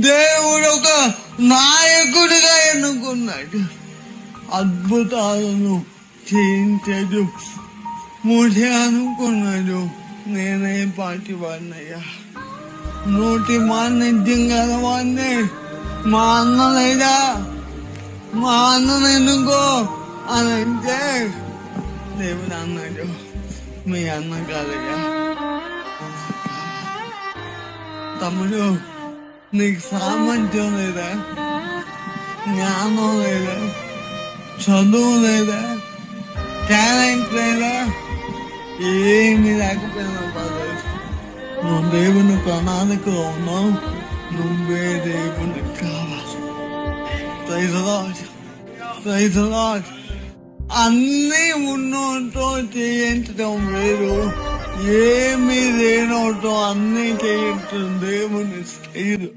దేవుడు ఒక నాయకుడిగా ఎన్నుకున్నాడు. అద్భుతాలను చేయించాడు. మూడే అనుకున్నాడు, నేనే పాటి వాడినయ్యా, 100 మాన్యం గలవాడిని. మా అన్న లేదా, మా అన్నను ఎన్నుకో అని అంటే దేవుడు అన్నాడు, మీ అన్న కాదయ్యా. తమ్ముడు, నీకు సామర్థ్యం లేదా, జ్ఞానం లేదా, చదువు లేదా, టాలెంట్ లేదా, ఏమి లేకపోయినా పర్లేదు, నువ్వు దేవుని ప్రణాళికలో ఉన్నావు. నువ్వే దేవునికి కావాలి. Praise the Lord, praise the Lord. అన్నీ ఉన్నోతో చేయించడం వేరు, ఏమీ లేనోతో అన్నీ చేయించడం దేవుని స్టైలు.